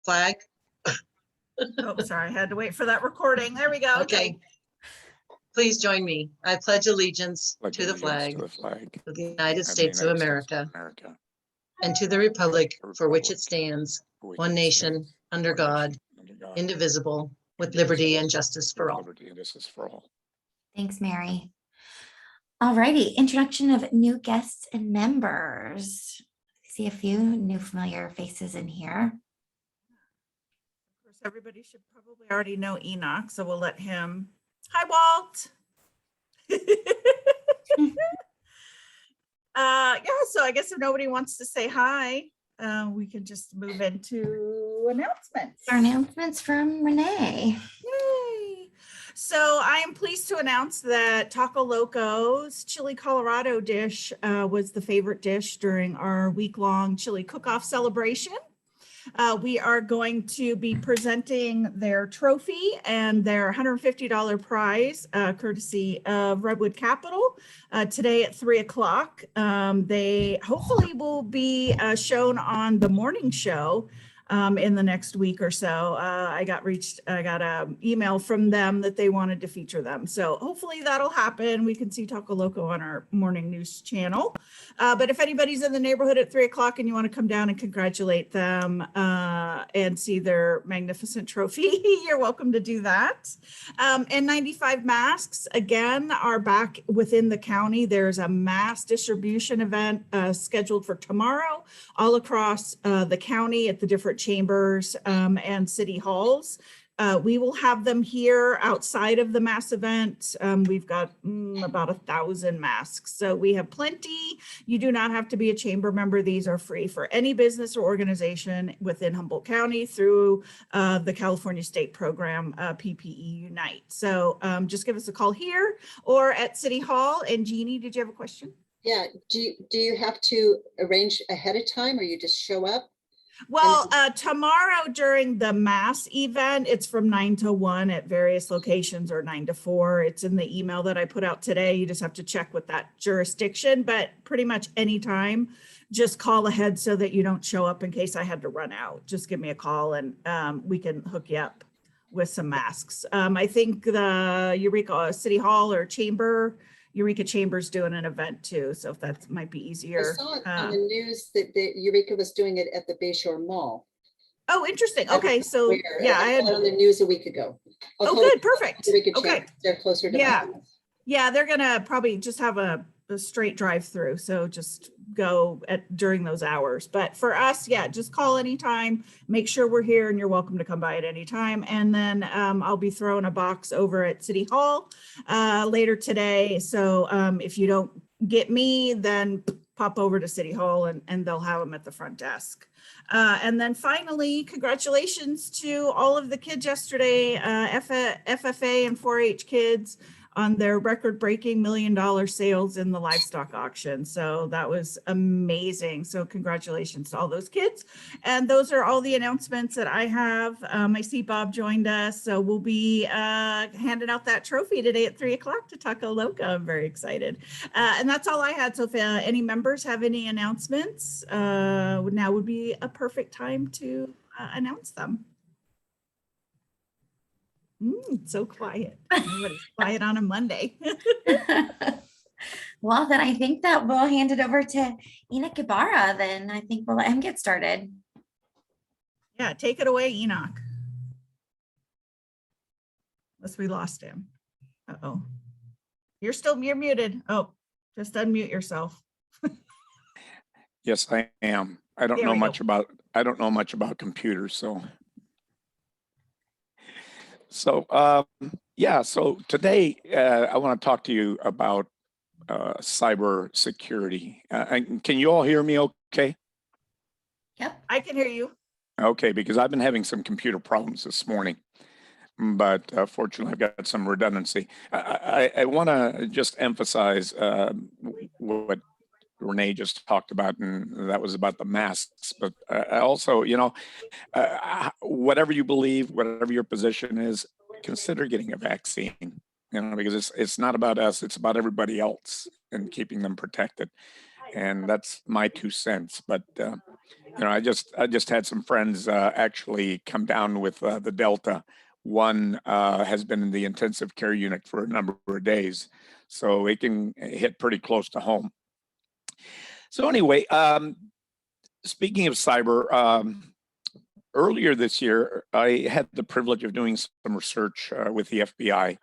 flag. Oh, sorry, I had to wait for that recording. There we go. Okay. Please join me. I pledge allegiance to the flag of the United States of America and to the republic for which it stands, one nation, under God, indivisible, with liberty and justice for all. Thanks, Mary. All righty, introduction of new guests and members. I see a few new familiar faces in here. Of course, everybody should probably already know Enoch, so we'll let him. Hi, Walt. Yeah, so I guess if nobody wants to say hi, we can just move into announcements. Our announcements from Renee. Yay! So I am pleased to announce that Taco Loco's Chili Colorado dish was the favorite dish during our week-long chili cook-off celebration. We are going to be presenting their trophy and their $150 prize, courtesy of Redwood Capital, today at 3 o'clock. They hopefully will be shown on the morning show in the next week or so. I got an email from them that they wanted to feature them. So hopefully that'll happen. We can see Taco Loco on our morning news channel. But if anybody's in the neighborhood at 3 o'clock and you want to come down and congratulate them and see their magnificent trophy, you're welcome to do that. N95 masks, again, are back within the county. There's a mass distribution event scheduled for tomorrow all across the county at the different chambers and city halls. We will have them here outside of the mass event. We've got about 1,000 masks, so we have plenty. You do not have to be a chamber member. These are free for any business or organization within Humboldt County through the California State Program, PPE Unite. So just give us a call here or at City Hall. And Jeannie, did you have a question? Yeah, do you have to arrange ahead of time or you just show up? Well, tomorrow during the mass event, it's from 9 to 1 at various locations, or 9 to 4. It's in the email that I put out today. You just have to check with that jurisdiction, but pretty much anytime, just call ahead so that you don't show up in case I had to run out. Just give me a call and we can hook you up with some masks. I think the Eureka City Hall or Chamber, Eureka Chamber's doing an event too, so if that might be easier. I saw it on the news that Eureka was doing it at the Bayshore Mall. Oh, interesting. Okay, so yeah, I had on the news a week ago. Oh, good, perfect. Okay, they're closer to yeah, they're gonna probably just have a straight drive through, so just go during those hours. But for us, yeah, just call anytime, make sure we're here, and you're welcome to come by at any time. And then I'll be throwing a box over at City Hall later today, so if you don't get me, then pop over to City Hall and they'll have them at the front desk. And then finally, congratulations to all of the kids yesterday, FFA and 4-H kids, on their record-breaking $1 million sales in the livestock auction. So that was amazing. So congratulations to all those kids. And those are all the announcements that I have. I see Bob joined us. So we'll be handing out that trophy today at 3 o'clock to Taco Loco. I'm very excited. And that's all I had. So if any members have any announcements, now would be a perfect time to announce them. So quiet. Everybody's quiet on a Monday. Well, then I think that we'll hand it over to Enoch Ibarra. Then I think we'll let him get started. Yeah, take it away, Enoch. Unless we lost him. Uh-oh. You're muted. Oh, just unmute yourself. Yes, I am. I don't know much about computers, so. Yeah, so today I want to talk to you about cyber security. Can you all hear me okay? Yep, I can hear you. Okay, because I've been having some computer problems this morning, but fortunately I've got some redundancy. I want to just emphasize what Renee just talked about, and that was about the masks. But also, you know, whatever you believe, whatever your position is, consider getting a vaccine. You know, because it's not about us; it's about everybody else and keeping them protected. And that's my 2 cents. But I just had some friends actually come down with the Delta. One has been in the intensive care unit for a number of days, so it can hit pretty close to home. So anyway, speaking of cyber, earlier this year, I had the privilege of doing some research with the FBI.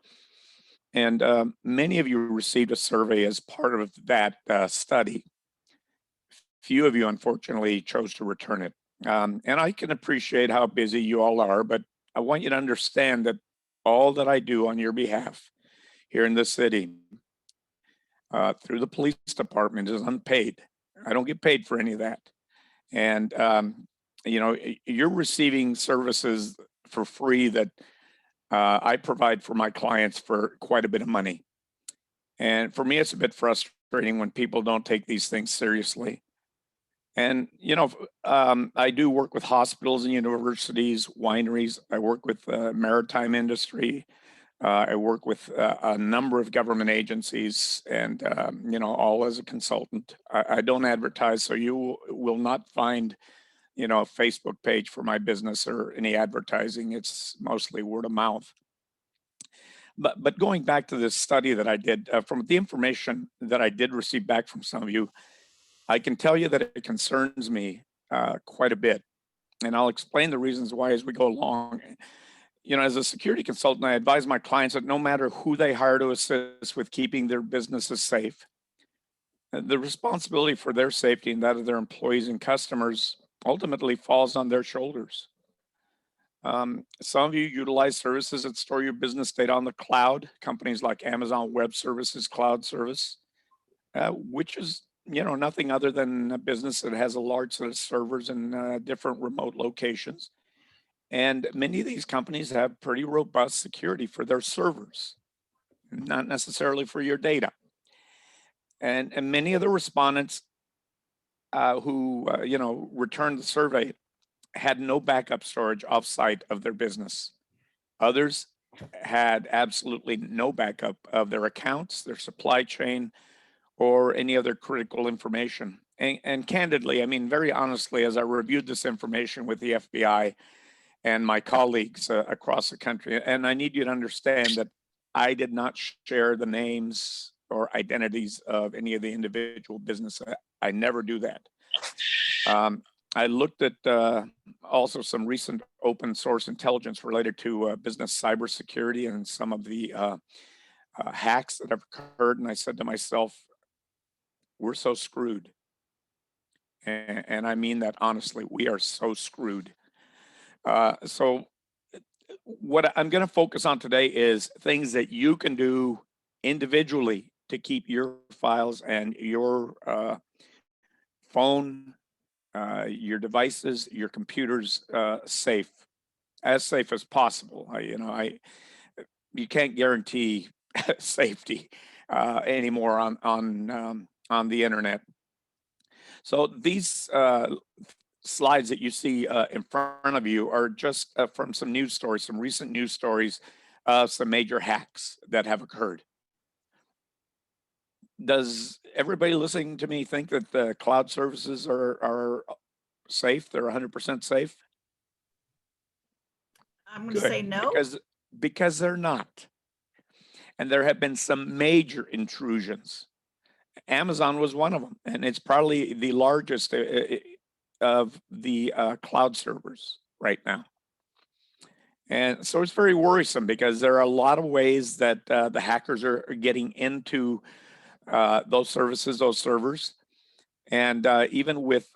And many of you received a survey as part of that study. Few of you, unfortunately, chose to return it. And I can appreciate how busy you all are, but I want you to understand that all that I do on your behalf here in this city through the police department is unpaid. I don't get paid for any of that. And, you're receiving services for free that I provide for my clients for quite a bit of money. And for me, it's a bit frustrating when people don't take these things seriously. And, I do work with hospitals and universities, wineries. I work with the maritime industry. I work with a number of government agencies and, all as a consultant. I don't advertise, so you will not find, a Facebook page for my business or any advertising. It's mostly word of mouth. But going back to this study that I did, from the information that I did receive back from some of you, I can tell you that it concerns me quite a bit. And I'll explain the reasons why as we go along. As a security consultant, I advise my clients that no matter who they hire to assist with keeping their businesses safe, the responsibility for their safety and that of their employees and customers ultimately falls on their shoulders. Some of you utilize services that store your business data on the cloud, companies like Amazon Web Services Cloud Service, which is nothing other than a business that has a large set of servers in different remote locations. And many of these companies have pretty robust security for their servers, not necessarily for your data. And many of the respondents who returned the survey had no backup storage offsite of their business. Others had absolutely no backup of their accounts, their supply chain, or any other critical information. And candidly, very honestly, as I reviewed this information with the FBI and my colleagues across the country, and I need you to understand that I did not share the names or identities of any of the individual business. I never do that. I looked at also some recent open source intelligence related to business cybersecurity and some of the hacks that have occurred. And I said to myself, we're so screwed. And I mean that honestly, we are so screwed. So what I'm going to focus on today is things that you can do individually to keep your files and your phone, your devices, your computers safe, as safe as possible. You can't guarantee safety anymore on the internet. So these slides that you see in front of you are just from some news stories, some recent news stories of some major hacks that have occurred. Does everybody listening to me think that the cloud services are safe? They're 100% safe? I'm going to say no. Because they're not. And there have been some major intrusions. Amazon was one of them, and it's probably the largest of the cloud servers right now. And so it's very worrisome because there are a lot of ways that the hackers are getting into those services, those servers. And even with,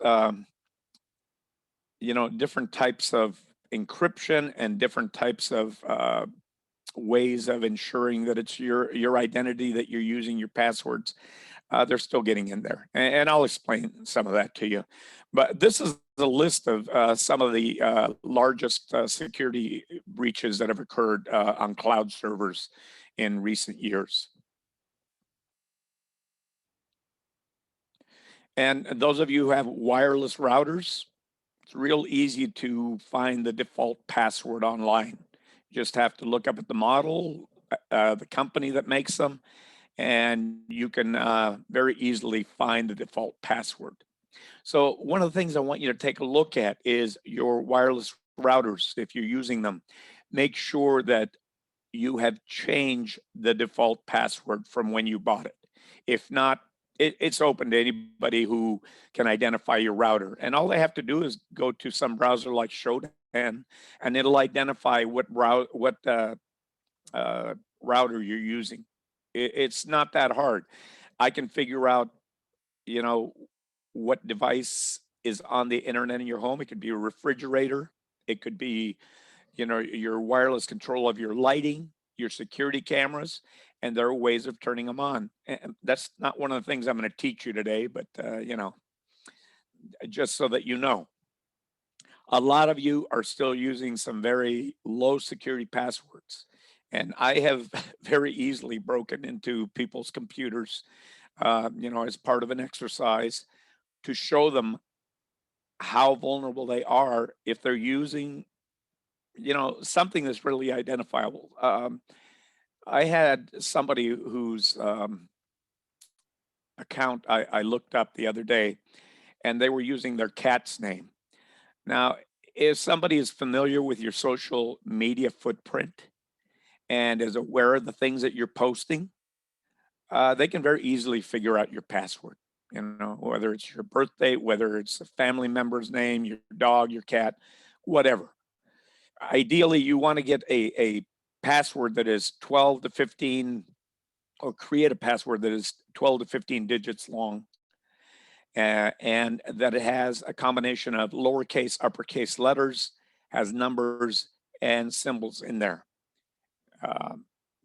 different types of encryption and different types of ways of ensuring that it's your identity that you're using, your passwords, they're still getting in there. And I'll explain some of that to you. But this is the list of some of the largest security breaches that have occurred on cloud servers in recent years. And those of you who have wireless routers, it's real easy to find the default password online. You just have to look up at the model, the company that makes them, and you can very easily find the default password. So one of the things I want you to take a look at is your wireless routers. If you're using them, make sure that you have changed the default password from when you bought it. If not, it's open to anybody who can identify your router. And all they have to do is go to some browser like Shodan, and it'll identify what router you're using. It's not that hard. I can figure out, you know, what device is on the internet in your home. It could be a refrigerator. It could be, you know, your wireless control of your lighting, your security cameras, and there are ways of turning them on. And that's not one of the things I'm going to teach you today, but, you know, just so that you know. A lot of you are still using some very low security passwords. And I have very easily broken into people's computers, you know, as part of an exercise to show them how vulnerable they are if they're using, you know, something that's really identifiable. I had somebody whose account I looked up the other day, and they were using their cat's name. Now, if somebody is familiar with your social media footprint and is aware of the things that you're posting, they can very easily figure out your password. You know, whether it's your birthday, whether it's a family member's name, your dog, your cat, whatever. Ideally, you want to get a password that is 12 to 15, or create a password that is 12 to 15 digits long, and that it has a combination of lowercase, uppercase letters, has numbers and symbols in there.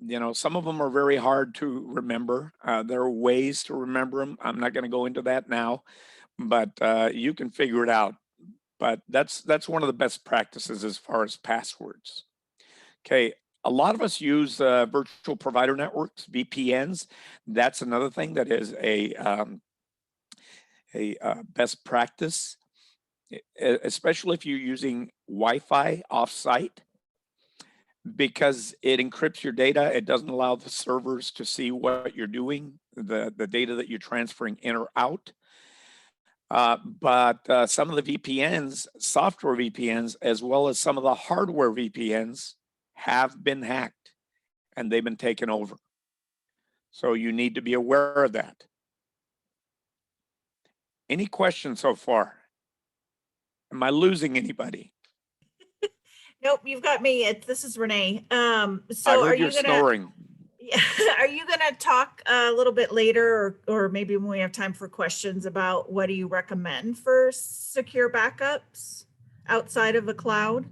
You know, some of them are very hard to remember. There are ways to remember them. I'm not going to go into that now, but you can figure it out. But that's one of the best practices as far as passwords. Okay, a lot of us use virtual provider networks, VPNs. That's another thing that is a best practice, especially if you're using Wi-Fi off-site, because it encrypts your data. It doesn't allow the servers to see what you're doing, the data that you're transferring in or out. But some of the VPNs, software VPNs, as well as some of the hardware VPNs, have been hacked and they've been taken over. So you need to be aware of that. Any questions so far? Am I losing anybody? Nope, you've got me. This is Renee. I So heard are your you gonna snoring. are you gonna talk a little bit later, or maybe when we have time for questions, about what do you recommend for secure backups outside of the cloud?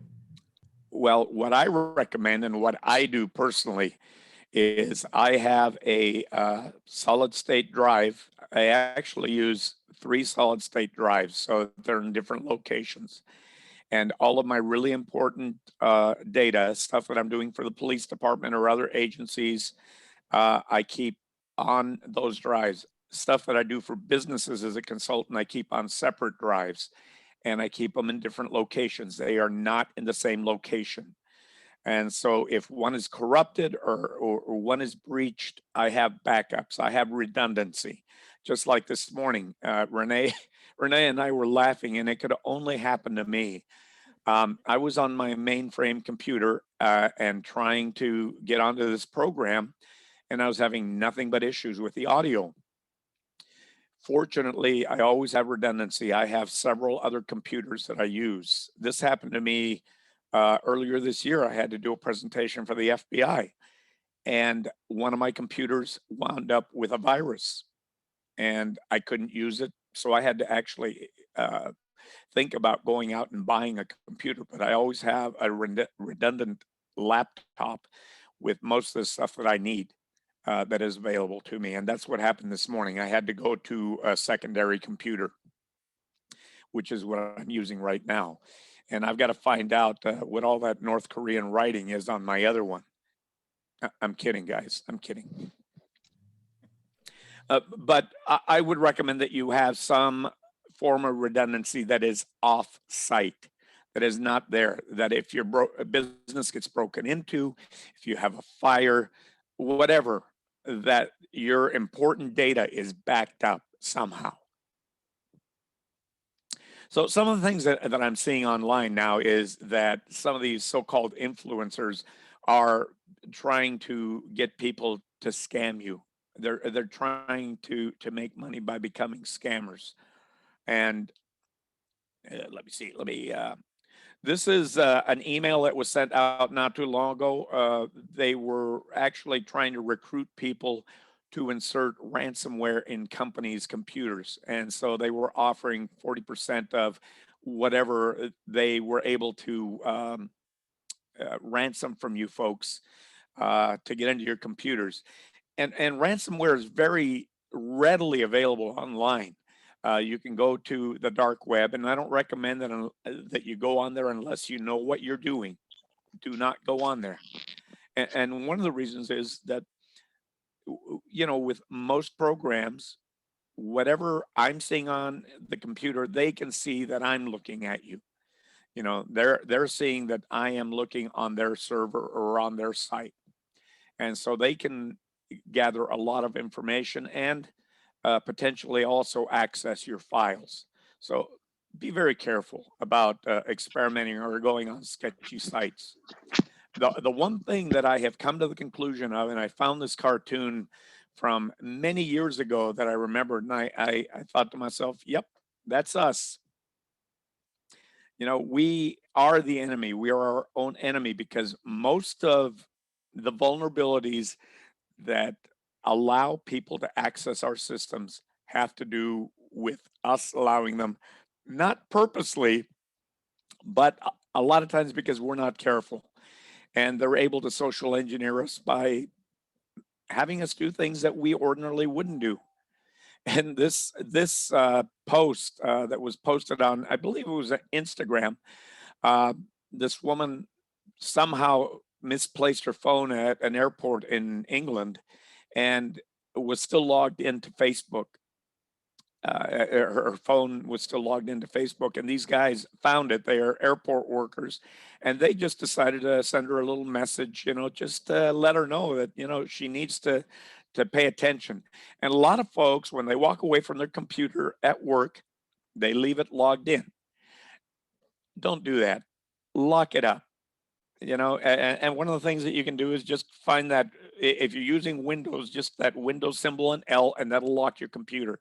Well, what I recommend and what I do personally is I have a solid state drive. I actually use 3 solid state drives, so they're in different locations. And all of my really important data, stuff that I'm doing for the police department or other agencies, I keep on those drives. Stuff that I do for businesses as a consultant, I keep on separate drives, and I keep them in different locations. They are not in the same location. And so if one is corrupted or one is breached, I have backups. I have redundancy. Just like this morning, Renee and I were laughing, and it could only happen to me. I was on my mainframe computer and trying to get onto this program, and I was having nothing but issues with the audio. Fortunately, I always have redundancy. I have several other computers that I use. This happened to me earlier this year. I had to do a presentation for the FBI, and one of my computers wound up with a virus, and I couldn't use it. So I had to actually think about going out and buying a computer, but I always have a redundant laptop with most of the stuff that I need that is available to me. And that's what happened this morning. I had to go to a secondary computer, which is what I'm using right now. And I've got to find out what all that North Korean writing is on my other one. I'm kidding, guys. I'm kidding. But I would recommend that you have some form of redundancy that is off-site, that is not there, that if your business gets broken into, if you have a fire, whatever, that your important data is backed up somehow. So some of the things that I'm seeing online now is that some of these so-called influencers are trying to get people to scam you. They're trying to make money by becoming scammers. And let me see. This is an email that was sent out not too long ago. They were actually trying to recruit people to insert ransomware in companies' computers. And so they were offering 40% of whatever they were able to ransom from you folks to get into your computers. And ransomware is very readily available online. You can go to the dark web, and I don't recommend that you go on there unless you know what you're doing. Do not go on there. And one of the reasons is that, you know, with most programs, whatever I'm seeing on the computer, they can see that I'm looking at you. You know, they're seeing that I am looking on their server or on their site, and so they can gather a lot of information and potentially also access your files. So be very careful about experimenting or going on sketchy sites. The one thing that I have come to the conclusion of, and I found this cartoon from many years ago that I remembered, and I thought to myself, yep, that's us. You know, we are the enemy. We are our own enemy because most of the vulnerabilities that allow people to access our systems have to do with us allowing them, not purposely, but a lot of times because we're not careful. And they're able to social engineer us by having us do things that we ordinarily wouldn't do. And this post that was posted on, I believe it was Instagram, this woman somehow misplaced her phone at an airport in England and was still logged into Facebook. Her phone was still logged into Facebook, and these guys found it. They are airport workers, and they just decided to send her a little message, you know, just to let her know that, you know, she needs to pay attention. And a lot of folks, when they walk away from their computer at work, they leave it logged in. Don't do that. Lock it up. You know, and one of the things that you can do is just find that if you're using Windows, just that Windows symbol and L, and that'll lock your computer.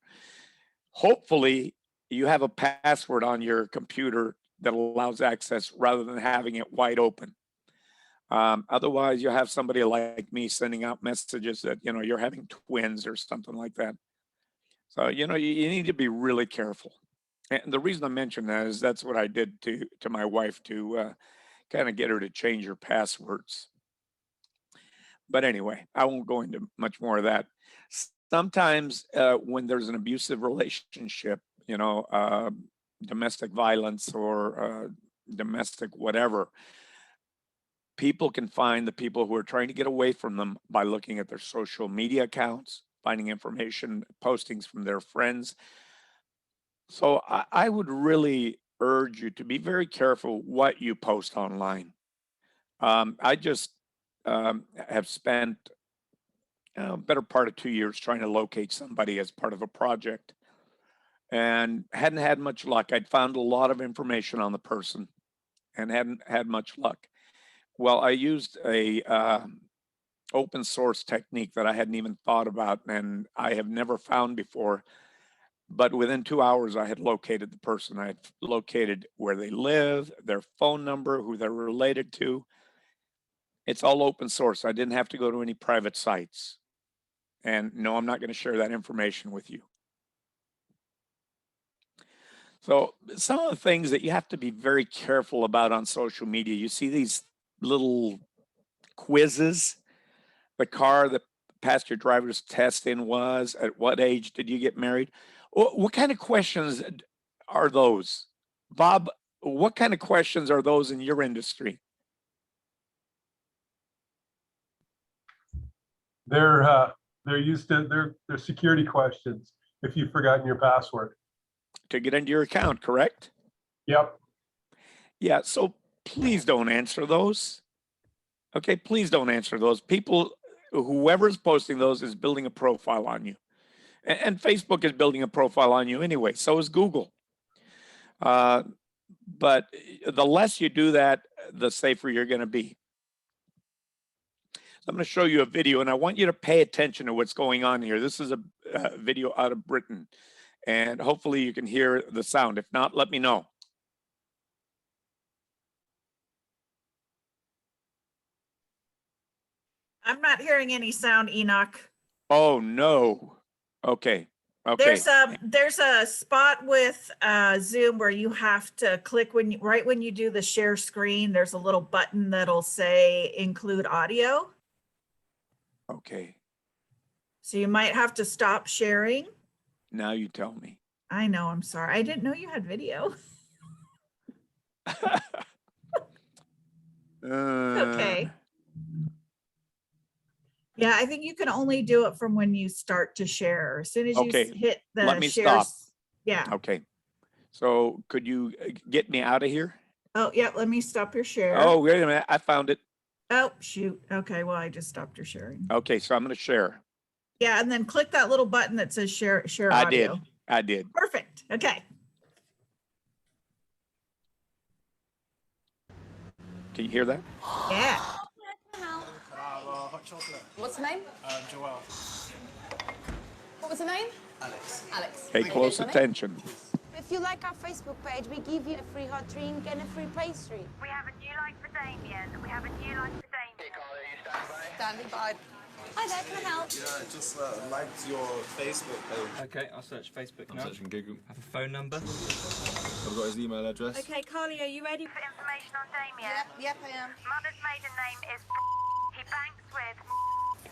Hopefully you have a password on your computer that allows access rather than having it wide open. Otherwise you'll have somebody like me sending out messages that, you know, you're having twins or something like that. So, you know, you need to be really careful. And the reason I mention that is that's what I did to my wife to kind of get her to change her passwords. But anyway, I won't go into much more of that. Sometimes when there's an abusive relationship, you know, domestic violence or domestic whatever, people can find the people who are trying to get away from them by looking at their social media accounts, finding information, postings from their friends. So I would really urge you to be very careful what you post online. I just have spent a better part of 2 years trying to locate somebody as part of a project and hadn't had much luck. I'd found a lot of information on the person and hadn't had much luck. Well, I used a open source technique that I hadn't even thought about and I have never found before. But within 2 hours, I had located the person. I had located where they live, their phone number, who they're related to. It's all open source. I didn't have to go to any private sites. And no, I'm not going to share that information with you. So some of the things that you have to be very careful about on social media, you see these little quizzes. The car that passed your driver's test in was, at what age did you get married? What kind of questions are those? Bob, what kind of questions are those in your industry? They're security questions if you've forgotten your password. To get into your account, correct? Yep. Yeah, so please don't answer those. Okay, please don't answer those. People, whoever's posting those is building a profile on you. And Facebook is building a profile on you anyway, so is Google. But the less you do that, the safer you're going to be. I'm going to show you a video, and I want you to pay attention to what's going on here. This is a video out of Britain, and hopefully you can hear the sound. If not, let me know. I'm not hearing any sound, Enoch. Oh, no. Okay. Okay. There's a spot with Zoom where you have to click right when you do the share screen, there's a little button that'll say include audio. Okay. So you might have to stop sharing. Now you tell me. I know, I'm sorry. I didn't know you had video. Okay. Yeah, I think you can only do it from when you start to share. As soon as you Okay, hit the let me shares. stop. Yeah. Okay. So could you get me out of here? Oh, yeah. Let me stop your share. Oh, wait a minute. I found it. Oh, shoot. Okay. Well, I just stopped your sharing. Okay. So I'm going to share. Yeah. And then click that little button that says share audio. I did. Perfect. Okay. Can you hear that? Yeah. Hot chocolate. What's the name? Joelle. What was the name? Alex. Alex. Pay close attention. If you like our Facebook page, we give you a free hot drink and a free pastry. We have a new line for Damien. We have a new line for Damien. Hey, Carla, are you standing by? Standing by. Hi there, can I help? Yeah, just liked your Facebook page. Okay, I'll search Facebook I'm now. searching Google. Have a phone number. I've got his email address. Okay, Carly, are you ready for information on Damien? Yep, I am. Mother's maiden name is he banks with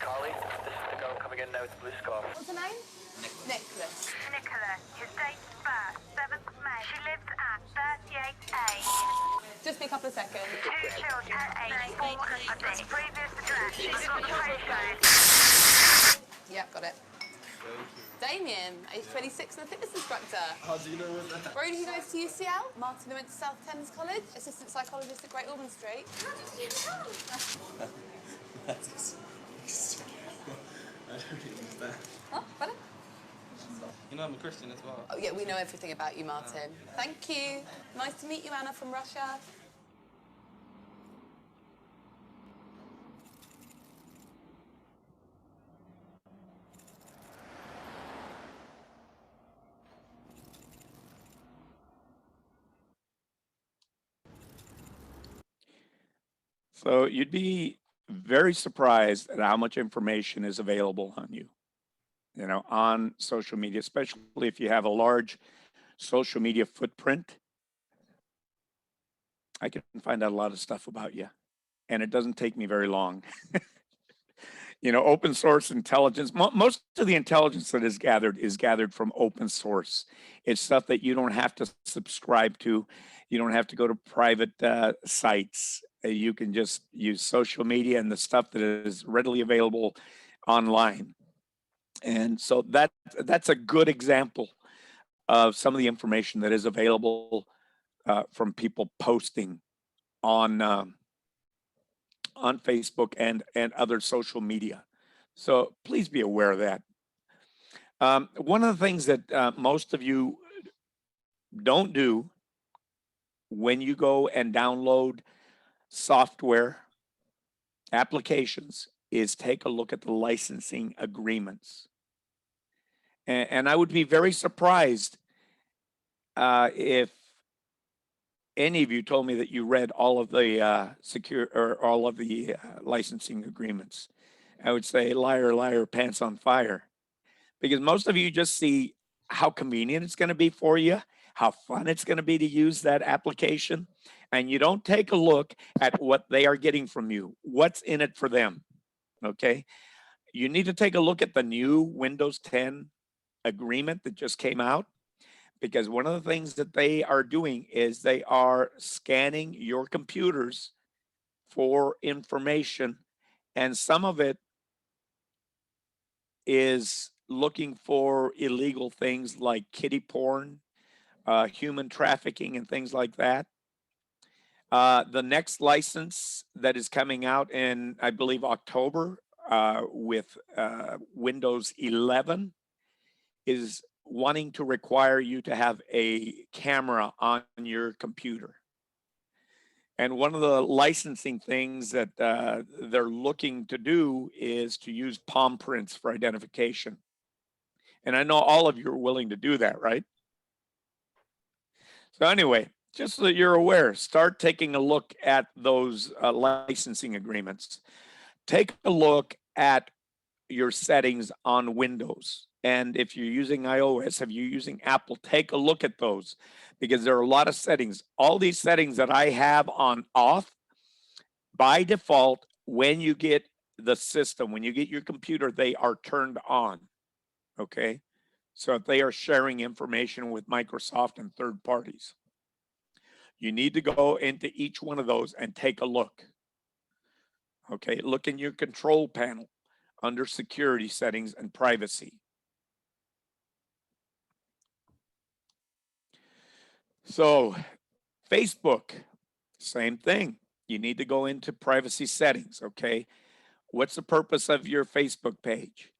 Carly, this is the girl coming in now with the blue scarf. What's the name? Nicholas. Nicola. His date of birth, 7th May. She lives at 38A. Just be a couple of seconds. 2 children, age 4 and 6. Previous address. She's got the postcode. Yep, got it. Damien, age 26 and a fitness instructor. How do you know what that? Where did he go to UCL? Martin who went to South Thames College. Assistant psychologist at Great Ormond Street. I don't understand. Oh, pardon? You know I'm a Christian as well. Oh, yeah, we know everything about you, Martin. Thank you. Nice to meet you, Anna from Russia. So you'd be very surprised at how much information is available on you, on social media, especially if you have a large social media footprint. I can find out a lot of stuff about you, and it doesn't take me very long. Open source intelligence, most of the intelligence that is gathered from open source. It's stuff that you don't have to subscribe to. You don't have to go to private sites. You can just use social media and the stuff that is readily available online. And so that's a good example of some of the information that is available from people posting on Facebook and other social media. So please be aware of that. One of the things that most of you don't do when you go and download software applications is take a look at the licensing agreements. And I would be very surprised if any of you told me that you read all of the licensing agreements. I would say liar, liar, pants on fire, because most of you just see how convenient it's going to be for you, how fun it's going to be to use that application, and you don't take a look at what they are getting from you, what's in it for them. Okay, you need to take a look at the new Windows 10 agreement that just came out, because one of the things that they are doing is they are scanning your computers for information, and some of it is looking for illegal things like kiddie porn, human trafficking, and things like that. The next license that is coming out in, I believe, October with Windows 11 is wanting to require you to have a camera on your computer. And one of the licensing things that they're looking to do is to use palm prints for identification. And I know all of you are willing to do that, right? So anyway, just so that you're aware, start taking a look at those licensing agreements. Take a look at your settings on Windows. And if you're using iOS, if you're using Apple, take a look at those, because there are a lot of settings. All these settings that I have on off, by default, when you get the system, when you get your computer, they are turned on, okay? So if they are sharing information with Microsoft and third parties, you need to go into each one of those and take a look. Okay, look in your control panel under security settings and privacy. So Facebook, same thing. You need to go into privacy settings, okay? What's the purpose of your Facebook page?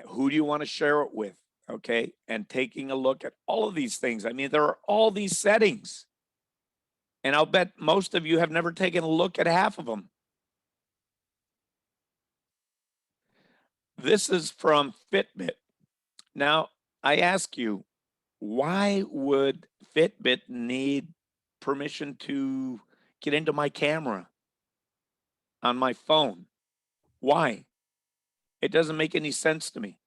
Who do you want to share it with? Okay, and taking a look at all of these things. I mean, there are all these settings. And I'll bet most of you have never taken a look at half of them. This is from Fitbit. Now, I ask you, why would Fitbit need permission to get into my camera on my phone? Why? It doesn't make any sense to me.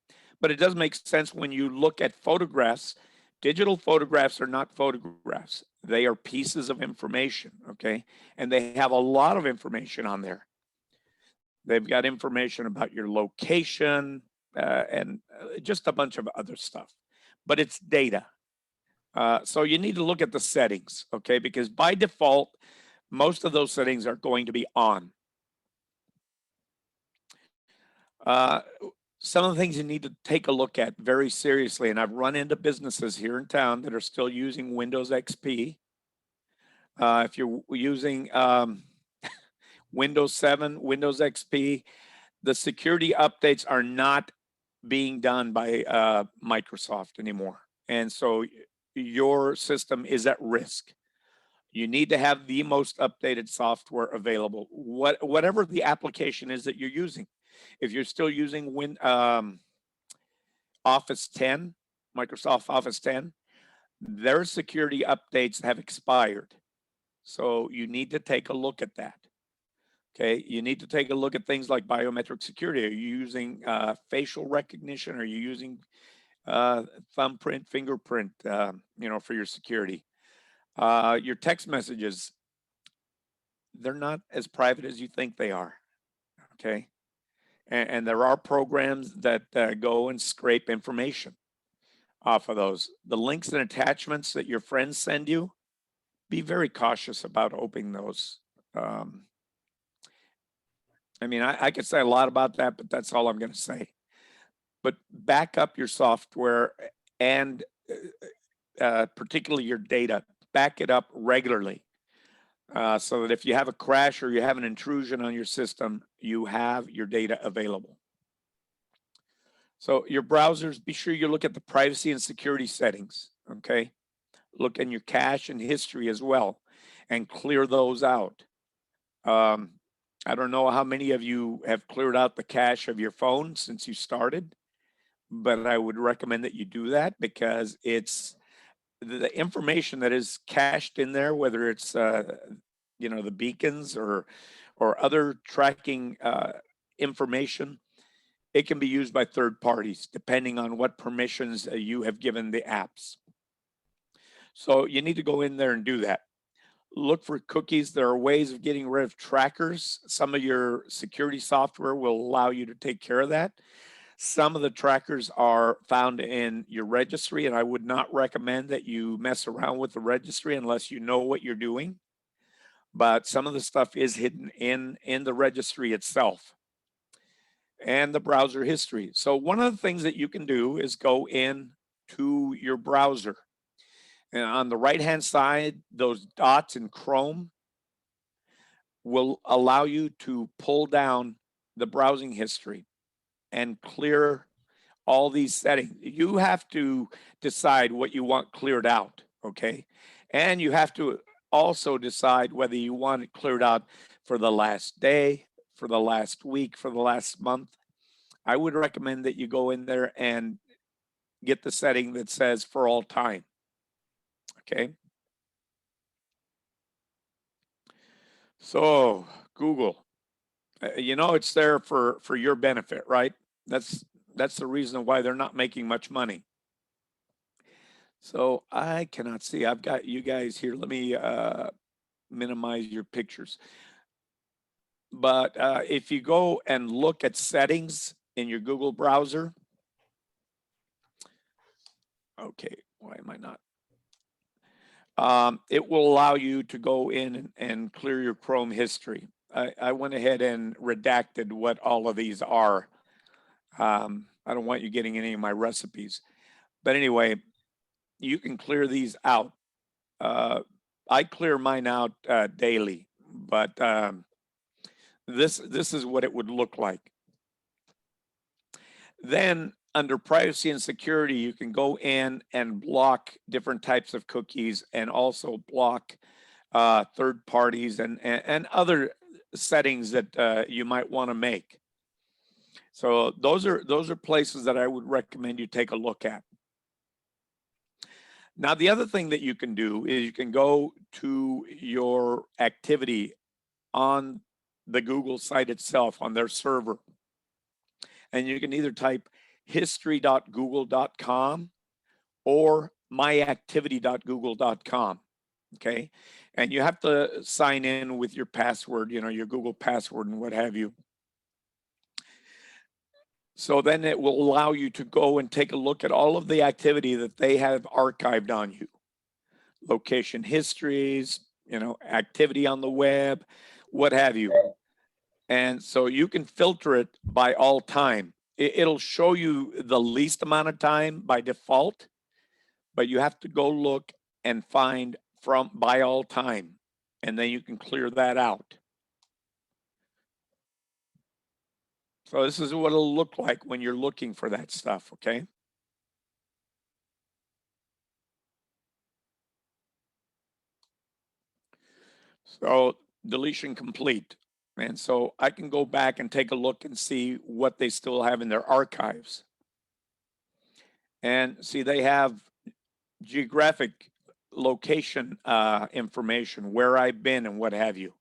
But it does make sense when you look at photographs. Digital photographs are not photographs. They are pieces of information, okay? And they have a lot of information on there. They've got information about your location and just a bunch of other stuff. But it's data. So you need to look at the settings, okay? Because by default, most of those settings are going to be on. Some of the things you need to take a look at very seriously, and I've run into businesses here in town that are still using Windows XP. If you're using Windows 7, Windows XP, the security updates are not being done by Microsoft anymore. And so your system is at risk. You need to have the most updated software available, whatever the application is that you're using. If you're still using Office 10, Microsoft Office 10, their security updates have expired. So you need to take a look at that. Okay, you need to take a look at things like biometric security. Are you using facial recognition? Are you using thumbprint, fingerprint, for your security? Your text messages, they're not as private as you think they are, okay? And there are programs that go and scrape information off of those. The links and attachments that your friends send you, be very cautious about opening those. I mean, I could say a lot about that, but that's all I'm going to say. But back up your software and particularly your data, back it up regularly so that if you have a crash or you have an intrusion on your system, you have your data available. So your browsers, be sure you look at the privacy and security settings, okay? Look in your cache and history as well and clear those out. I don't know how many of you have cleared out the cache of your phone since you started, but I would recommend that you do that because it's the information that is cached in there, whether it's the beacons or other tracking information, it can be used by third parties depending on what permissions you have given the apps. So you need to go in there and do that. Look for cookies. There are ways of getting rid of trackers. Some of your security software will allow you to take care of that. Some of the trackers are found in your registry, and I would not recommend that you mess around with the registry unless you know what you're doing. But some of the stuff is hidden in the registry itself and the browser history. So one of the things that you can do is go in to your browser. And on the right-hand side, those dots in Chrome will allow you to pull down the browsing history and clear all these settings. You have to decide what you want cleared out, okay? And you have to also decide whether you want it cleared out for the last day, for the last week, for the last month. I would recommend that you go in there and get the setting that says for all time, okay? So Google, you know, it's there for your benefit, right? That's the reason why they're not making much money. So I cannot see. I've got you guys here. Let me minimize your pictures. But if you go and look at settings in your Google browser, okay, why am I not? It will allow you to go in and clear your Chrome history. I went ahead and redacted what all of these are. I don't want you getting any of my recipes. But anyway, you can clear these out. I clear mine out daily, but this is what it would look like. Then under privacy and security, you can go in and block different types of cookies and also block third parties and other settings that you might want to make. So those are places that I would recommend you take a look at. Now, the other thing that you can do is you can go to your activity on the Google site itself, on their server. And you can either type history.google.com or myactivity.google.com. Okay. And you have to sign in with your password, you know, your Google password and what have you. So then it will allow you to go and take a look at all of the activity that they have archived on you. Location histories, you know, activity on the web, what have you. And so you can filter it by all time. It'll show you the least amount of time by default, but you have to go look and find from by all time, and then you can clear that out. So this is what it'll look like when you're looking for that stuff, okay? So deletion complete. And so I can go back and take a look and see what they still have in their archives. And see, they have geographic location information, where I've been and what have you,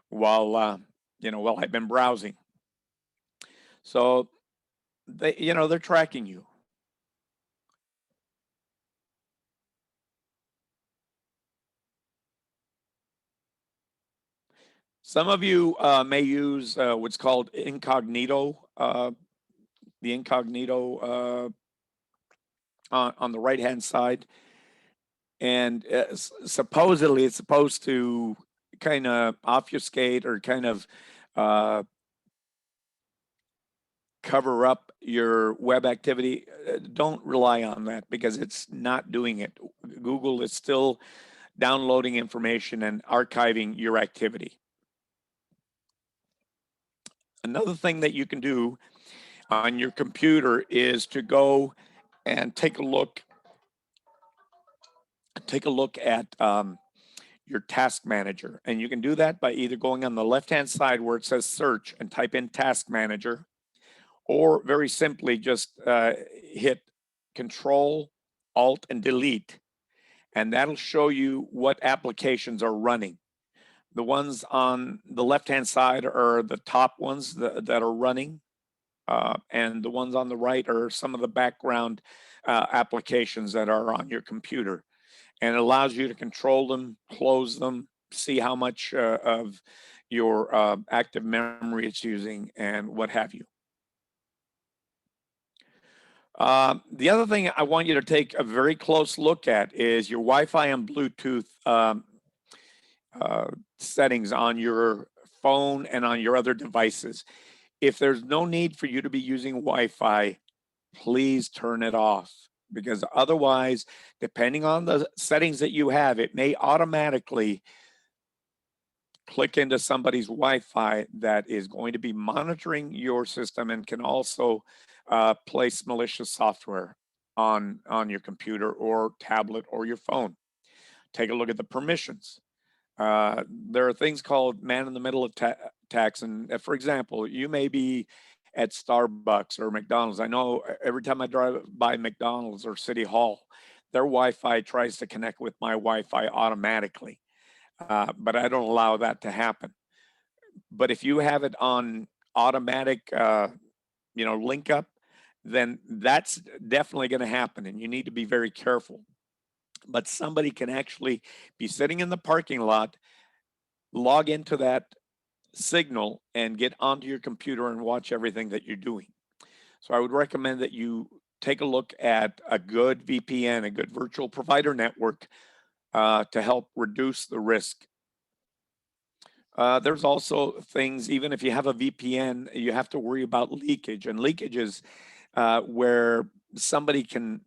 while you know, while I've been browsing. So they, you know, they're tracking you. Some of you may use what's called incognito, the incognito on the right-hand side. And supposedly it's supposed to kind of obfuscate or kind of cover up your web activity. Don't rely on that because it's not doing it. Google is still downloading information and archiving your activity. Another thing that you can do on your computer is to go and take a look at your task manager. And you can do that by either going on the left-hand side where it says search and type in task manager, or very simply just hit Control, Alt, and Delete. And that'll show you what applications are running. The ones on the left-hand side are the top ones that are running. And the ones on the right are some of the background applications that are on your computer. And it allows you to control them, close them, see how much of your active memory it's using and what have you. The other thing I want you to take a very close look at is your Wi-Fi and Bluetooth settings on your phone and on your other devices. If there's no need for you to be using Wi-Fi, please turn it off, because otherwise, depending on the settings that you have, it may automatically click into somebody's Wi-Fi that is going to be monitoring your system and can also place malicious software on your computer or tablet or your phone. Take a look at the permissions. There are things called man-in-the-middle attacks. And for example, you may be at Starbucks or McDonald's. I know every time I drive by McDonald's or City Hall, their Wi-Fi tries to connect with my Wi-Fi automatically, but I don't allow that to happen. But if you have it on automatic, link up, then that's definitely going to happen, and you need to be very careful. But somebody can actually be sitting in the parking lot, log into that signal, and get onto your computer and watch everything that you're doing. So I would recommend that you take a look at a good VPN, a good virtual provider network, to help reduce the risk. There's also things, even if you have a VPN, you have to worry about leakage. And leakage is where somebody can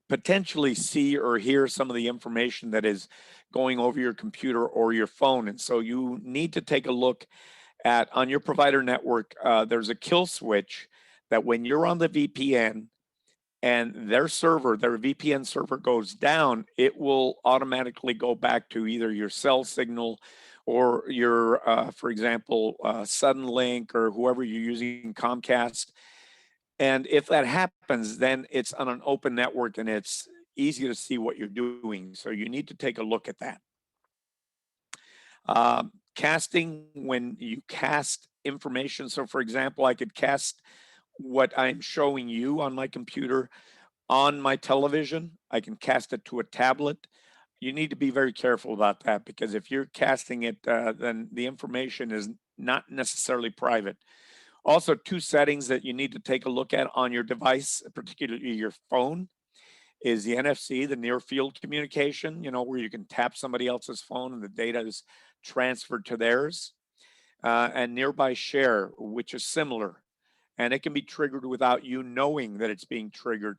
potentially see or hear some of the information that is going over your computer or your phone. And so you need to take a look at, on your provider network, there's a kill switch that when you're on the VPN and their VPN server goes down, it will automatically go back to either your cell signal or your, for example, Suddenlink or whoever you're using, Comcast. And if that happens, then it's on an open network and it's easy to see what you're doing. So you need to take a look at that. Casting, when you cast information. So for example, I could cast what I'm showing you on my computer on my television. I can cast it to a tablet. You need to be very careful about that, because if you're casting it, then the information is not necessarily private. Also, two settings that you need to take a look at on your device, particularly your phone, is the NFC, the near field communication, where you can tap somebody else's phone and the data is transferred to theirs, and nearby share, which is similar. And it can be triggered without you knowing that it's being triggered.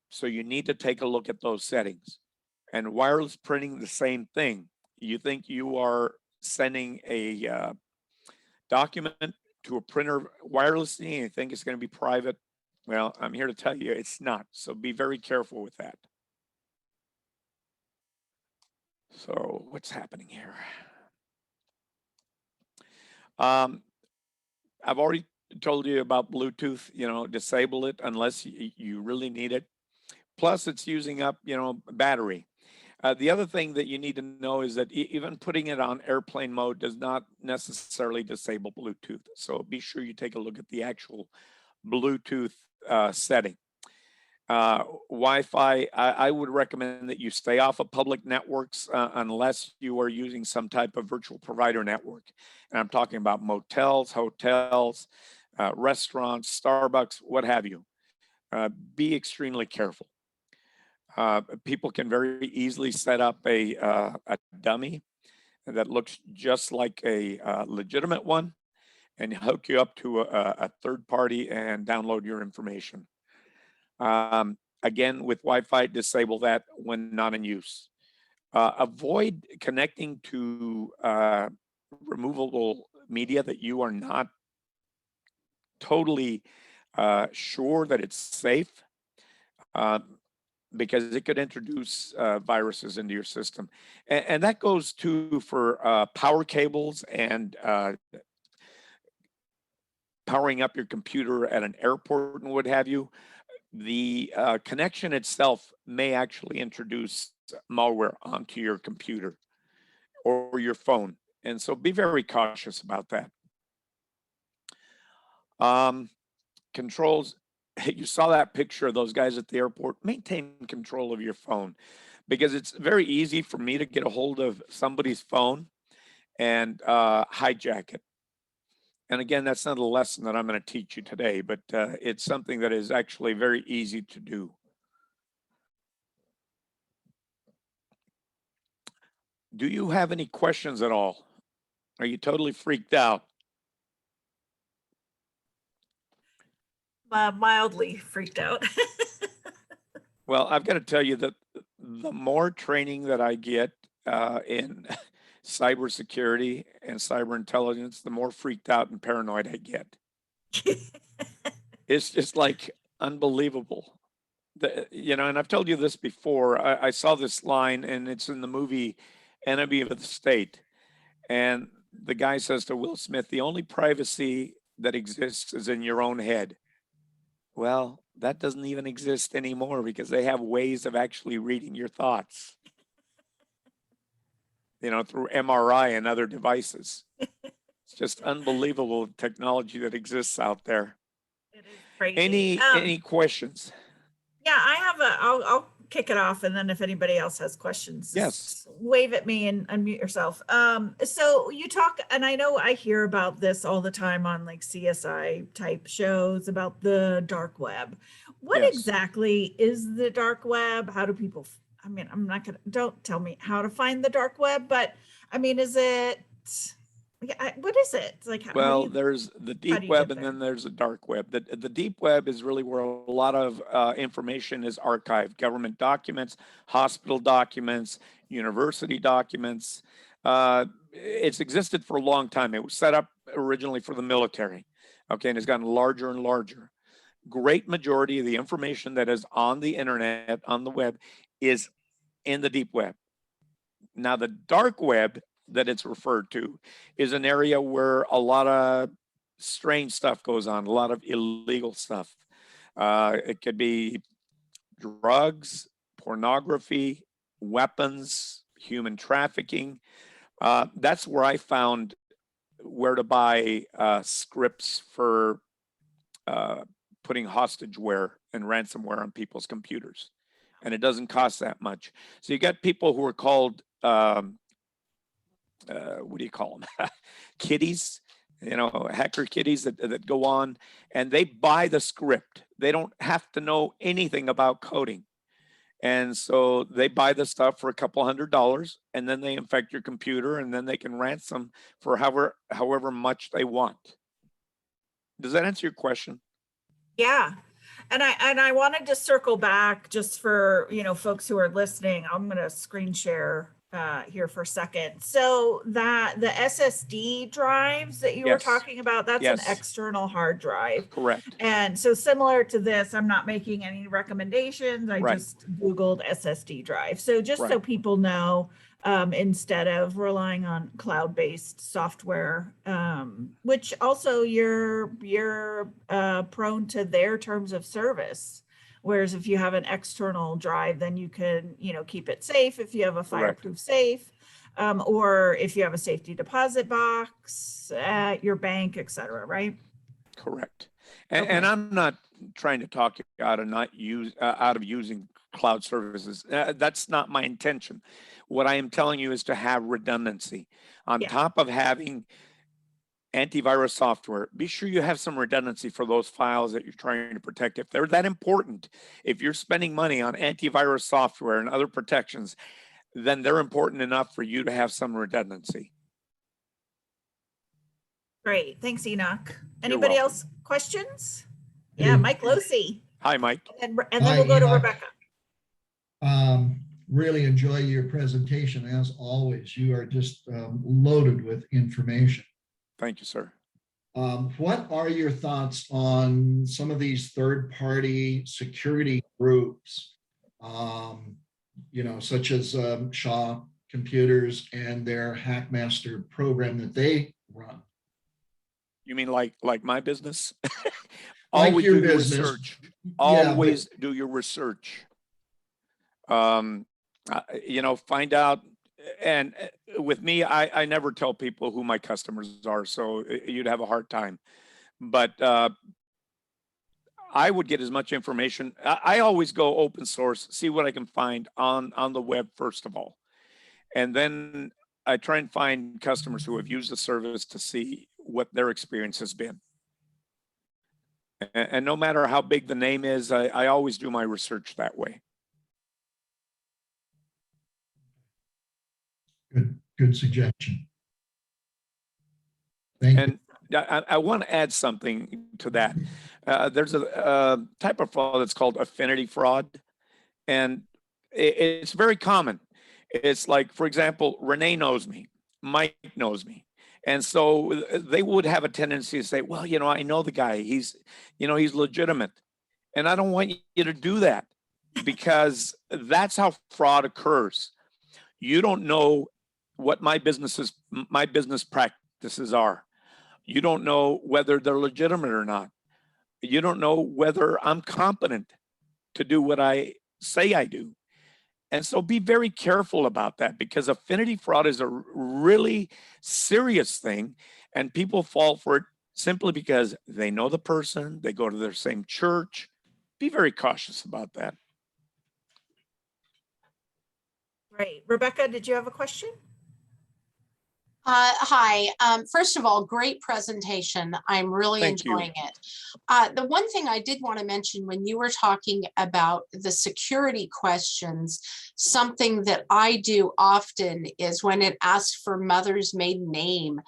So you need to take a look at those settings. And wireless printing, the same thing. You think you are sending a document to a printer wirelessly and you think it's going to be private. Well, I'm here to tell you it's not. So be very careful with that. So what's happening here? I've already told you about Bluetooth, disable it unless you really need it. Plus it's using up, battery. The other thing that you need to know is that even putting it on airplane mode does not necessarily disable Bluetooth. So be sure you take a look at the actual Bluetooth setting. Wi-Fi, I would recommend that you stay off of public networks unless you are using some type of virtual provider network. And I'm talking about motels, hotels, restaurants, Starbucks, what have you. Be extremely careful. People can very easily set up a dummy that looks just like a legitimate one and hook you up to a third party and download your information. Again, with Wi-Fi, disable that when not in use. Avoid connecting to removable media that you are not totally sure that it's safe. Because it could introduce viruses into your system. And that goes too for power cables and powering up your computer at an airport and what have you. The connection itself may actually introduce malware onto your computer or your phone. And so be very cautious about that. Controls. You saw that picture of those guys at the airport. Maintain control of your phone, because it's very easy for me to get a hold of somebody's phone and hijack it. And again, that's not a lesson that I'm going to teach you today, but it's something that is actually very easy to do. Do you have any questions at all? Are you totally freaked out? Mildly freaked out. Well, I've got to tell you that the more training that I get in cybersecurity and cyber intelligence, the more freaked out and paranoid I get. It's just like unbelievable. And I've told you this before. I saw this line, and it's in the movie Enemy of the State. And the guy says to Will Smith, the only privacy that exists is in your own head. Well, that doesn't even exist anymore because they have ways of actually reading your thoughts, through MRI and other devices. It's just unbelievable technology that exists out there. It is crazy. Any questions? Yeah, I'll kick it off, and then if anybody else has questions, Yes. just wave at me and unmute yourself. So you talk, and I know I hear about this all the time on like CSI type shows about the dark web. What Yes. exactly is the dark web? How do people, I'm not gonna, don't tell me how to find the dark web, but is it, what is it? It's like, Well, there's the how deep do you web, get and there? then there's the dark web. The deep web is really where a lot of information is archived: government documents, hospital documents, university documents. It's existed for a long time. It was set up originally for the military, okay, and it's gotten larger and larger. Great majority of the information that is on the internet, on the web, is in the deep web. Now, the dark web that it's referred to is an area where a lot of strange stuff goes on, a lot of illegal stuff. It could be drugs, pornography, weapons, human trafficking. That's where I found where to buy scripts for putting hostageware and ransomware on people's computers. And it doesn't cost that much. So you got people who are called what do you call them? Kiddies, hacker kiddies that go on and they buy the script. They don't have to know anything about coding. And so they buy the stuff for a couple $100, and then they infect your computer, and then they can ransom for however much they want. Does that answer your question? Yeah. And I wanted to circle back just for, folks who are listening. I'm going to screen share here for a second. So that the SSD drives that you were Yes. talking about, that's Yes. an external hard drive. Correct. And so similar to this, I'm not making any recommendations. I Right. just Googled SSD drive. So just so Right. people know, instead of relying on cloud-based software, which also you're prone to their terms of service. Whereas if you have an external drive, then you can, keep it safe if you have a Correct. fireproof safe, or if you have a safety deposit box at your bank, et cetera, right? Correct. And I'm not trying to talk you out of using cloud services. That's not my intention. What I am telling you is to have redundancy on top of having antivirus software. Be sure you have some redundancy for those files that you're trying to protect. If they're that important, if you're spending money on antivirus software and other protections, then they're important enough for you to have some redundancy. Great. Thanks, Enoch. Anybody welcome. else questions? Yeah, Mike Losey. Hi, Mike. And then Hi, we'll go to Enoch. Rebecca. Really enjoy your presentation as always. You are just loaded with information. Thank you, sir. What are your thoughts on some of these third-party security groups, such as Shaw Computers and their Hackmaster program that they run? You mean like my business? Like Always your do your business. research. Yeah, Always do your research. Find out. And with me, I never tell people who my customers are, so you'd have a hard time. But I would get as much information. I always go open source, see what I can find on the web first of all. And then I try and find customers who have used the service to see what their experience has been. And no matter how big the name is, I always do my research that way. Good suggestion. Thank you. And I want to add something to that. There's a type of fraud that's called affinity fraud, and it's very common. It's like, for example, Renee knows me, Mike knows me, And so they would have a tendency to say, well, I know the guy, he's legitimate. And I don't want you to do that, because that's how fraud occurs. You don't know what my business practices are. You don't know whether they're legitimate or not. You don't know whether I'm competent to do what I say I do. And so be very careful about that, because affinity fraud is a really serious thing, and people fall for it simply because they know the person, they go to their same church. Be very cautious about that. Right. Rebecca, did you have a question? Hi. First of all, great presentation. I'm really enjoying it. The one thing I did want to mention when you were talking about the security questions, something that I do often is when it asks for mother's maiden name,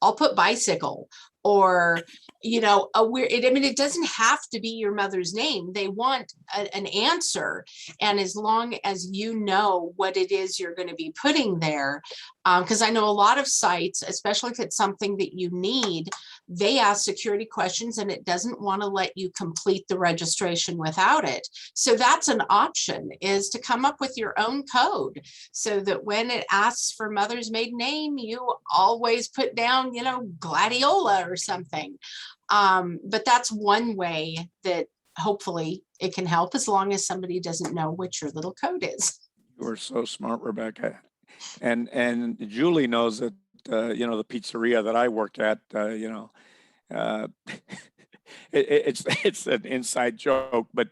I'll put bicycle, or, a weird, it doesn't have to be your mother's name. They want an answer. And as long as you know what it is you're going to be putting there, because I know a lot of sites, especially if it's something that you need, they ask security questions and it doesn't want to let you complete the registration without it. So that's an option, is to come up with your own code so that when it asks for mother's maiden name, you always put down, Gladiola or something. But that's one way that hopefully it can help, as long as somebody doesn't know what your little code is. You are so smart, Rebecca. And Julie knows that, the pizzeria that I work at, it's an inside joke, but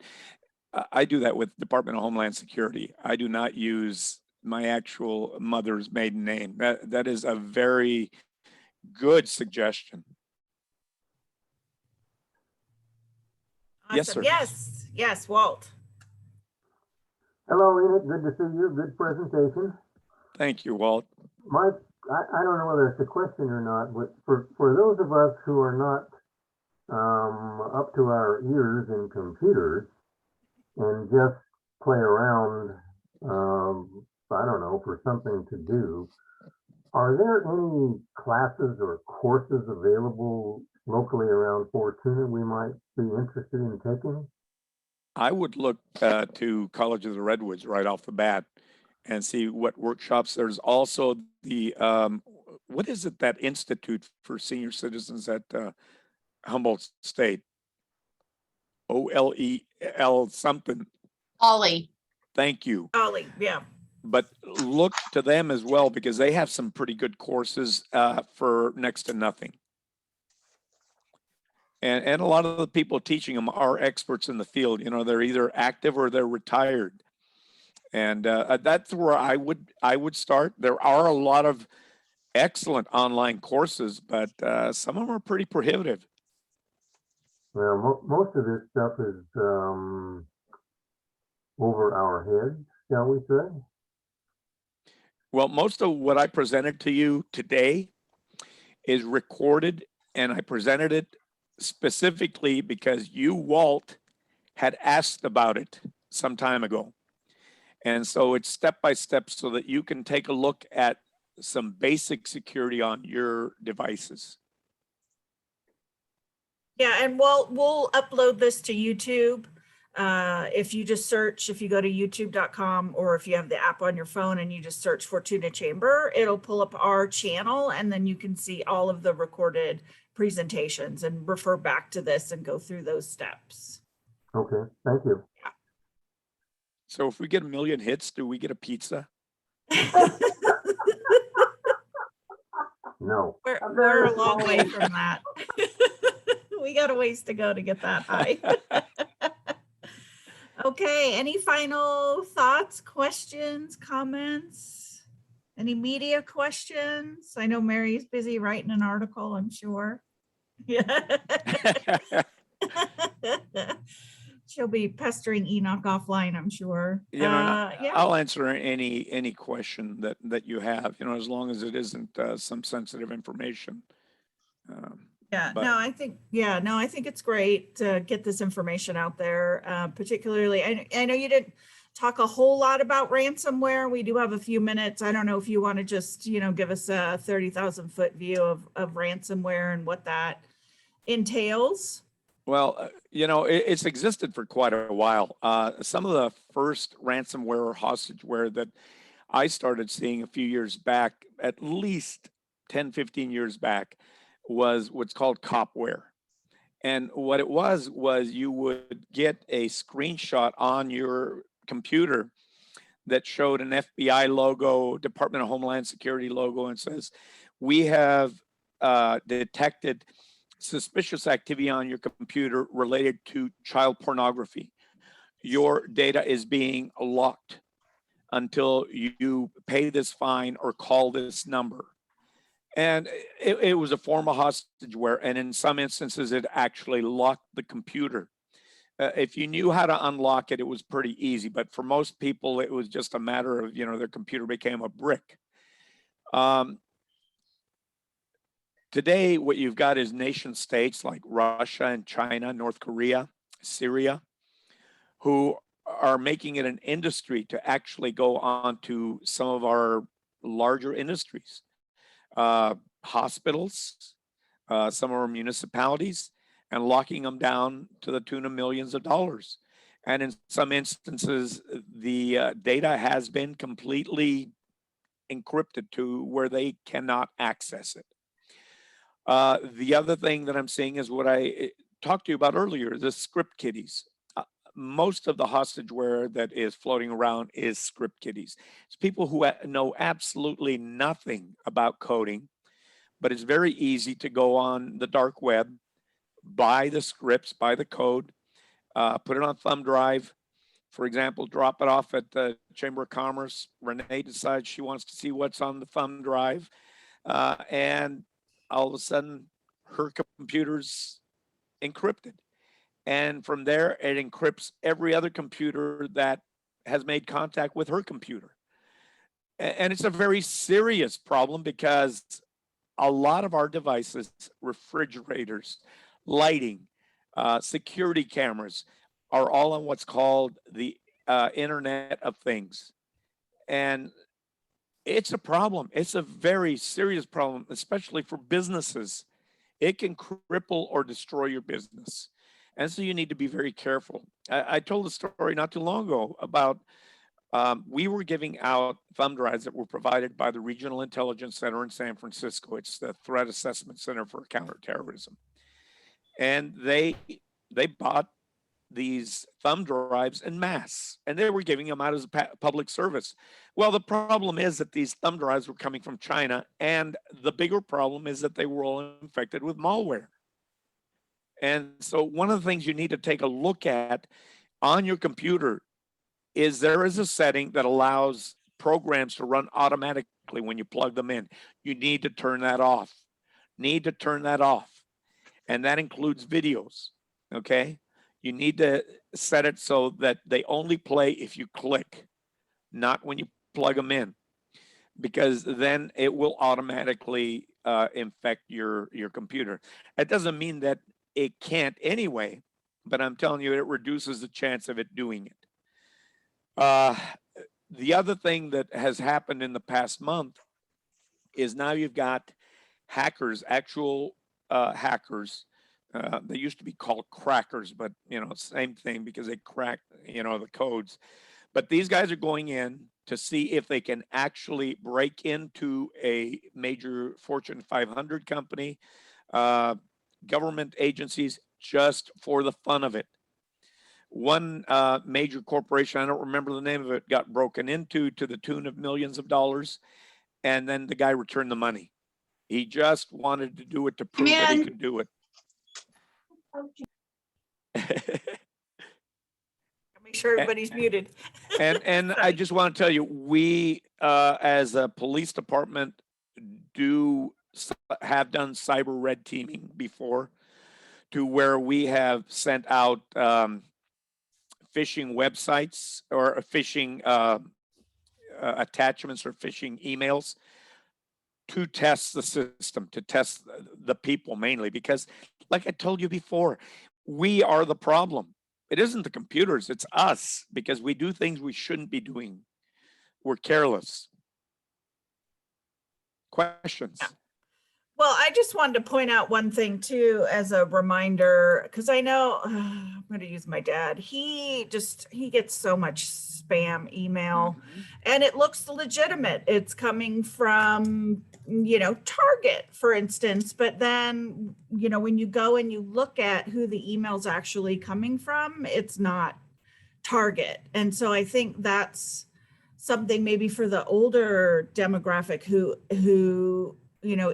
I do that with Department of Homeland Security. I do not use my actual mother's maiden name. That is a very good suggestion. Awesome. Yes, sir. Yes, Walt. Hello, Enoch. Good to see you. Good presentation. Thank you, Walt. I don't know whether it's a question or not, but for those of us who are not up to our ears in computers and just play around, I don't know, for something to do, are there any classes or courses available locally around Fortuna we might be interested in taking? I would look to College of the Redwoods right off the bat and see what workshops. There's also the, what is it, that Institute for Senior Citizens at Humboldt State? OLEL something. Ollie. Thank you. Ollie, yeah. But look to them as well, because they have some pretty good courses for next to nothing. And a lot of the people teaching them are experts in the field. They're either active or they're retired. And that's where I would start. There are a lot of excellent online courses, but some of them are pretty prohibitive. Well, most of this stuff is over our heads, shall we say? Well, most of what I presented to you today is recorded, and I presented it specifically because you, Walt, had asked about it some time ago. And so it's step by step so that you can take a look at some basic security on your devices. Yeah, and we'll upload this to YouTube. If you just search, if you go to youtube.com, or if you have the app on your phone and you just search Fortuna Chamber, it'll pull up our channel, and then you can see all of the recorded presentations and refer back to this and go through those steps. Okay, thank you. Yeah. So if we get 1 million hits, do we get a pizza? No. We're a long way from that. We got a ways to go to get that high. Okay, any final thoughts, questions, comments? Any media questions? I know Mary's busy writing an article, I'm sure. Yeah. She'll be pestering Enoch offline, I'm sure. Yeah. I'll answer any question that you have, as long as it isn't some sensitive information. I think it's great to get this information out there, particularly, I know you talk a whole lot about ransomware. We do have a few minutes. I don't know if you want to just, give us a 30,000-foot view of ransomware and what that entails. Well, it's existed for quite a while. Some of the first ransomware or hostageware that I started seeing a few years back, at least 10, 15 years back, was what's called copware. And what it was you would get a screenshot on your computer that showed an FBI logo, Department of Homeland Security logo, and says, we have detected suspicious activity on your computer related to child pornography. Your data is being locked until you pay this fine or call this number. And it was a form of hostageware, and in some instances, it actually locked the computer. If you knew how to unlock it, it was pretty easy. But for most people, it was just a matter of, their computer became a brick. Today, what you've got is nation states like Russia and China, North Korea, Syria, who are making it an industry to actually go on to some of our larger industries, hospitals, some of our municipalities, and locking them down to the tune of millions of dollars. And in some instances, the data has been completely encrypted to where they cannot access it. The other thing that I'm seeing is what I talked to you about earlier, the script kiddies. Most of the hostageware that is floating around is script kiddies. It's people who know absolutely nothing about coding, but it's very easy to go on the dark web, buy the scripts, buy the code, put it on thumb drive. For example, drop it off at the Chamber of Commerce. Renee decides she wants to see what's on the thumb drive. And all of a sudden, her computer's encrypted. And from there, it encrypts every other computer that has made contact with her computer. And it's a very serious problem because a lot of our devices, refrigerators, lighting, security cameras, are all on what's called the Internet of Things. And it's a problem. It's a very serious problem, especially for businesses. It can cripple or destroy your business. And so you need to be very careful. I told a story not too long ago about we were giving out thumb drives that were provided by the Regional Intelligence Center in San Francisco. It's the Threat Assessment Center for Counterterrorism. And they bought these thumb drives en masse, and they were giving them out as a public service. Well, the problem is that these thumb drives were coming from China, and the bigger problem is that they were all infected with malware. And so one of the things you need to take a look at on your computer is there is a setting that allows programs to run automatically when you plug them in. You need to turn that off. And that includes videos, okay? You need to set it so that they only play if you click, not when you plug them in, because then it will automatically infect your computer. That doesn't mean that it can't anyway, but I'm telling you, it reduces the chance of it doing it. The other thing that has happened in the past month is now you've got hackers, actual hackers. They used to be called crackers, but same thing because they crack, the codes. But these guys are going in to see if they can actually break into a major Fortune 500 company, government agencies, just for the fun of it. One major corporation, I don't remember the name of it, got broken into to the tune of millions of dollars, and then the guy returned the money. He just wanted to do it to prove that he could do it. Make sure everybody's muted. And I just want to tell you, we as a police department have done cyber red teaming before, to where we have sent out phishing websites or phishing attachments or phishing emails to test the system, to test the people mainly, because like I told you before, we are the problem. It isn't the computers, it's us, because we do things we shouldn't be doing. We're careless. Questions? Well, I just wanted to point out one thing too, as a reminder, because I know I'm going to use my dad. He gets so much spam email and it looks legitimate. It's coming from, Target, for instance. But then, when you go and you look at who the email's actually coming from, it's not Target. And so I think that's something maybe for the older demographic who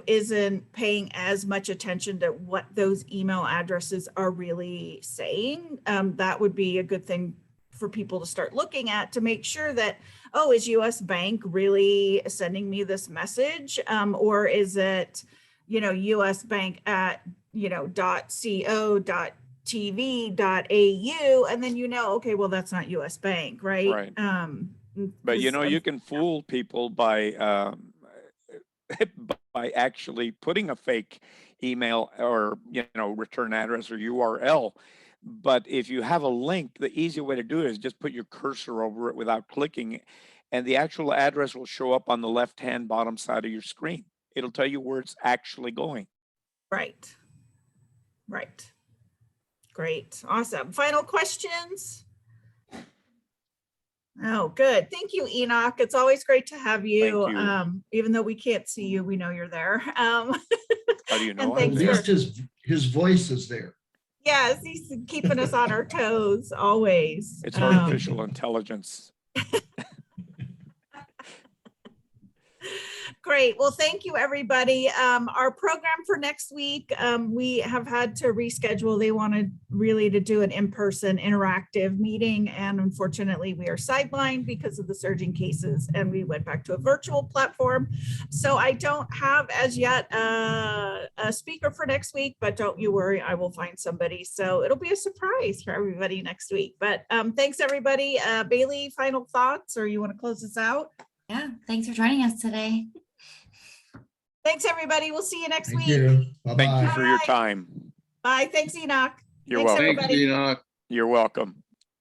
isn't paying as much attention to what those email addresses are really saying. That would be a good thing for people to start looking at to make sure that, is US Bank really sending me this message? Or is it, US Bank at, .co.tv.au, and then okay, well, that's not US Bank, right? Right. But you can fool people by by actually putting a fake email or return address or URL. But if you have a link, the easy way to do it is just put your cursor over it without clicking, and the actual address will show up on the left-hand bottom side of your screen. It'll tell you where it's actually going. Right. Great. Awesome. Final questions? Oh, good. Thank you, Enoch. It's always great to have you. Thank you. Even though we can't see you, we know you're there. How do you know? At least his voice is there. Yes, he's keeping us on our toes always. It's artificial intelligence. Great. Well, thank you, everybody. Our program for next week, we have had to reschedule. They wanted really to do an in-person interactive meeting. And unfortunately, we are sidelined because of the surging cases. And we went back to a virtual platform. So I don't have as yet a speaker for next week, but don't you worry, I will find somebody. So it'll be a surprise for everybody next week. But thanks, everybody. Bailey, final thoughts, or you want to close this out? Yeah, thanks for joining us today. Thanks, everybody. We'll see you next week. Thank you for your time. Bye. Thanks, Enoch. You're Thanks, welcome. everybody. You're welcome.